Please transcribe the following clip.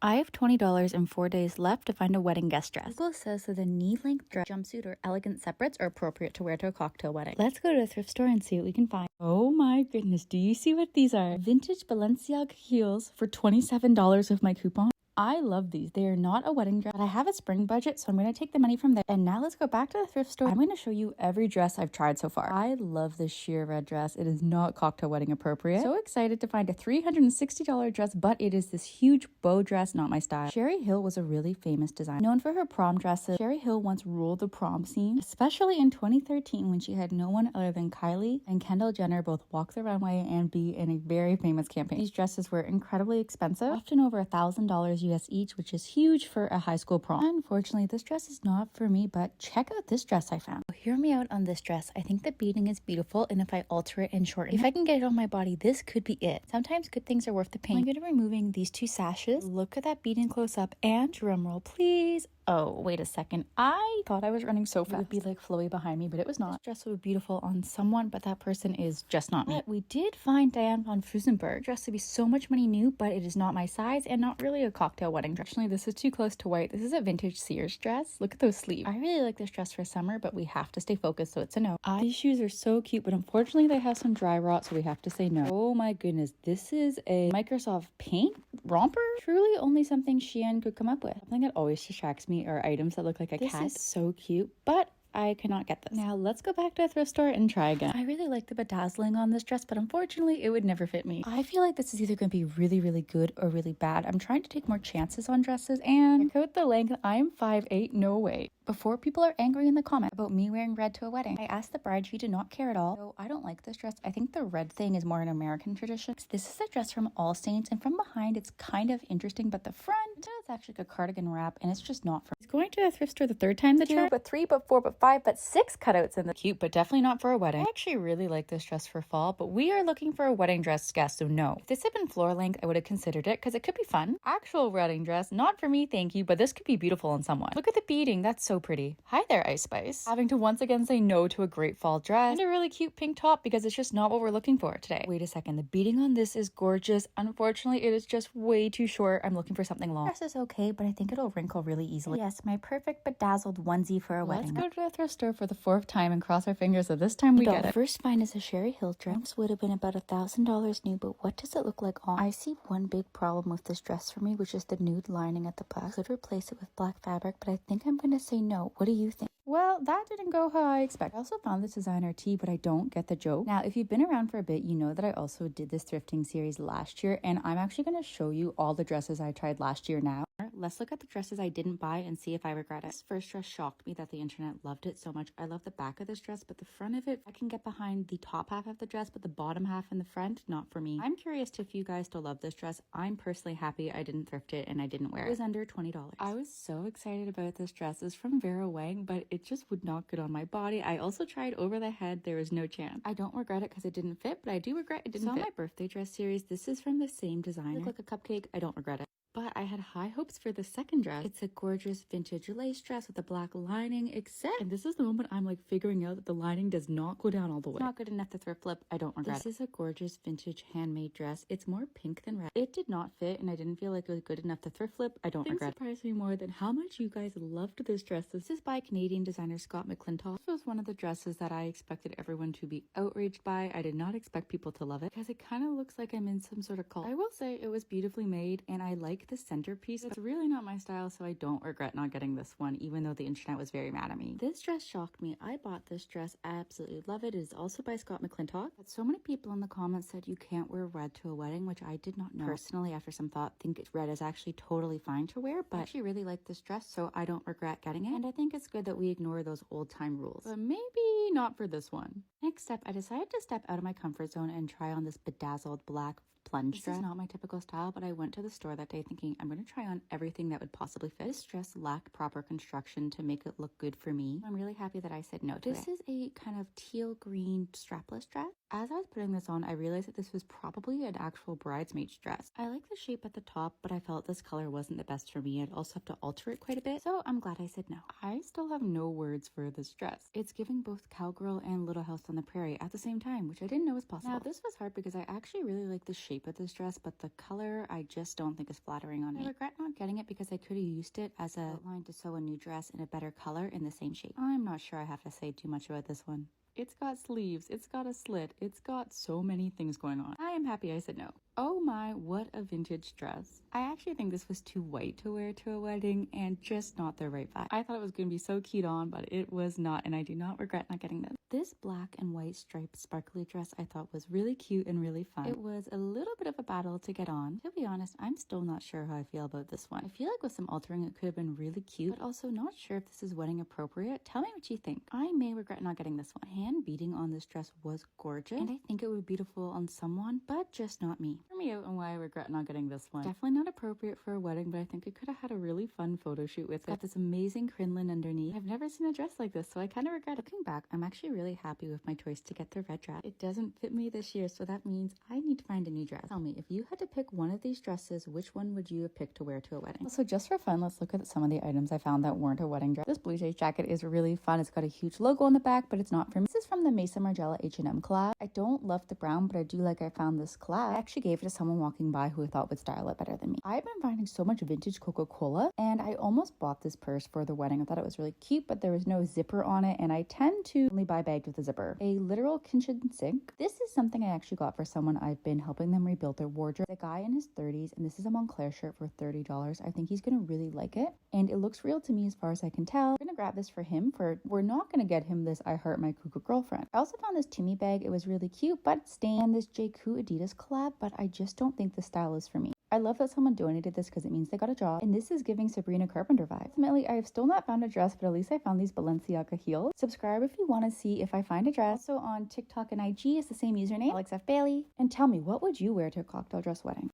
I have $20 and 4 days left to find a wedding guest dress. Google says that the knee-length dress, jumpsuit, or elegant separates are appropriate to wear to a cocktail wedding. Let's go to a thrift store and see what we can find. Oh my goodness, do you see what these are? Vintage Balenciaga heels for $27 with my coupon. I love these. They are not a wedding dress, but I have a spring budget, so I'm going to take the money from there. And now let's go back to the thrift store. I'm going to show you every dress I've tried so far. I love this sheer red dress. It is not cocktail wedding appropriate. So excited to find a $360 dress, but it is this huge bow dress, not my style. Sherry Hill was a really famous designer. Known for her prom dresses, Sherry Hill once ruled the prom scene, especially in 2013 when she had no one other than Kylie and Kendall Jenner both walk the runway and be in a very famous campaign. These dresses were incredibly expensive, often over $1,000 US each, which is huge for a high school prom. Unfortunately, this dress is not for me, but check out this dress I found. Hear me out on this dress. I think the beading is beautiful, and if I alter it and shorten it, if I can get it on my body, this could be it. Sometimes good things are worth the pain. I'm going to be removing these two sashes. Look at that beading close up, and drum roll, please. Oh, wait a second. I thought I was running so fast. It would be like flowy behind me, but it was not. This dress would be beautiful on someone, but that person is just not me. But we did find Diane von Fürstenberg. Dress to be so much money new, but it is not my size and not really a cocktail wedding dress. Actually, this is too close to white. This is a vintage Sears dress. Look at those sleeves. I really like this dress for summer, but we have to stay focused, so it's a no. These shoes are so cute, but unfortunately they have some dry rot, so we have to say no. Oh my goodness. This is a Microsoft Paint romper. Truly only something Shein could come up with. Something that always distracts me are items that look like a cat. This is so cute, but I cannot get this. Now let's go back to a thrift store and try again. I really like the bedazzling on this dress, but unfortunately it would never fit me. I feel like this is either going to be really, really good or really bad. I'm trying to take more chances on dresses, and check out the length. I'm 5'8", no way. Before people are angry in the comment about me wearing red to a wedding, I asked the bride. She did not care at all. So I don't like this dress. I think the red thing is more an American tradition. This is a dress from All Saints, and from behind it's kind of interesting, but the front, it's actually like a cardigan wrap, and it's just not for me. It's going to a thrift store the third time. The 2, but 3, but 4, but 5, but 6 cutouts in the cute, but definitely not for a wedding. I actually really like this dress for fall, but we are looking for a wedding dress guest, so no. If this had been floor length, I would have considered it because it could be fun. Actual wedding dress, not for me, thank you, but this could be beautiful on someone. Look at the beading, that's so pretty. Hi there, Ice Spice. Having to once again say no to a great fall dress and a really cute pink top because it's just not what we're looking for today. Wait a second, the beading on this is gorgeous. Unfortunately, it is just way too short. I'm looking for something long. This dress is okay, but I think it'll wrinkle really easily. Yes, my perfect bedazzled onesie for a wedding. Let's go to a thrift store for the 4th time and cross our fingers that this time we get it. The first find is a Sherry Hill dress. This would have been about $1,000 new, but what does it look like on? I see one big problem with this dress for me, which is the nude lining at the back. I could replace it with black fabric, but I think I'm going to say no. What do you think? Well, that didn't go how I expected. I also found this designer tee, but I don't get the joke. Now, if you've been around for a bit, you know that I also did this thrifting series last year, and I'm actually going to show you all the dresses I tried last year now. Let's look at the dresses I didn't buy and see if I regret it. This first dress shocked me that the internet loved it so much. I love the back of this dress, but the front of it, I can get behind the top half of the dress, but the bottom half in the front, not for me. I'm curious if you guys still love this dress. I'm personally happy I didn't thrift it and I didn't wear it. It was under $20. I was so excited about this dress. It's from Vera Wang, but it just would not get on my body. I also tried over the head. There was no chance. I don't regret it because it didn't fit, but I do regret it didn't fit. So my birthday dress series, this is from the same designer. Look like a cupcake. I don't regret it. But I had high hopes for the second dress. It's a gorgeous vintage lace dress with a black lining, except, and this is the moment I'm like figuring out that the lining does not go down all the way. It's not good enough to thrift flip. I don't regret it. This is a gorgeous vintage handmade dress. It's more pink than red. It did not fit, and I didn't feel like it was good enough to thrift flip. I don't regret it. Surprised me more than how much you guys loved this dress. This is by Canadian designer Scott McClintock. This was one of the dresses that I expected everyone to be outraged by. I did not expect people to love it because it kind of looks like I'm in some sort of cult. I will say it was beautifully made, and I like the centerpiece. It's really not my style, so I don't regret not getting this one, even though the internet was very mad at me. This dress shocked me. I bought this dress. I absolutely love it. It is also by Scott McClintock. But so many people in the comments said you can't wear red to a wedding, which I did not know. Personally, after some thought, think red is actually totally fine to wear, but I actually really like this dress, so I don't regret getting it. And I think it's good that we ignore those old time rules, but maybe not for this one. Next up, I decided to step out of my comfort zone and try on this bedazzled black plunge dress. This is not my typical style, but I went to the store that day thinking I'm going to try on everything that would possibly fit. This dress lacked proper construction to make it look good for me. I'm really happy that I said no to it. This is a kind of teal green strapless dress. As I was putting this on, I realized that this was probably an actual bridesmaid's dress. I like the shape at the top, but I felt this color wasn't the best for me. I'd also have to alter it quite a bit, so I'm glad I said no. I still have no words for this dress. It's giving both cowgirl and Little House on the Prairie at the same time, which I didn't know was possible. Now, this was hard because I actually really like the shape of this dress, but the color I just don't think is flattering on me. I regret not getting it because I could have used it as a outline to sew a new dress in a better color in the same shape. I'm not sure I have to say too much about this one. It's got sleeves, it's got a slit, it's got so many things going on. I am happy I said no. Oh my, what a vintage dress. I actually think this was too white to wear to a wedding and just not the right vibe. I thought it was going to be so cute on, but it was not, and I do not regret not getting this. This black and white striped sparkly dress I thought was really cute and really fun. It was a little bit of a battle to get on. To be honest, I'm still not sure how I feel about this one. I feel like with some altering it could have been really cute, but also not sure if this is wedding appropriate. Tell me what you think. I may regret not getting this one. Hand beading on this dress was gorgeous, and I think it would be beautiful on someone, but just not me. Hear me out on why I regret not getting this one. Definitely not appropriate for a wedding, but I think I could have had a really fun photo shoot with it. Got this amazing crinoline underneath. I've never seen a dress like this, so I kind of regret it. Looking back, I'm actually really happy with my choice to get the red dress. It doesn't fit me this year, so that means I need to find a new dress. Tell me, if you had to pick one of these dresses, which one would you have picked to wear to a wedding? So just for fun, let's look at some of the items I found that weren't a wedding dress. This blue jean jacket is really fun. It's got a huge logo on the back, but it's not for me. This is from the Mesa Margiela H&M collab. I don't love the brown, but I do like I found this collab. I actually gave it to someone walking by who I thought would style it better than me. I've been finding so much vintage Coca-Cola, and I almost bought this purse for the wedding. I thought it was really cute, but there was no zipper on it, and I tend to only buy bags with a zipper. A literal kitchen sink. This is something I actually got for someone. I've been helping them rebuild their wardrobe. The guy in his 30s, and this is a Montclair shirt for $30. I think he's gonna really like it, and it looks real to me as far as I can tell. I'm gonna grab this for him. We're not gonna get him this I Heart My Cuckoo Girlfriend. I also found this Timmy bag. It was really cute, but stained. And this JQ Adidas collab, but I just don't think the style is for me. I love that someone donated this because it means they got a job, and this is giving Sabrina Carpenter vibes. Ultimately, I have still not found a dress, but at least I found these Balenciaga heels. Subscribe if you want to see if I find a dress. Also on TikTok and IG, it's the same username, Alex F. Bailey. And tell me, what would you wear to a cocktail dress wedding?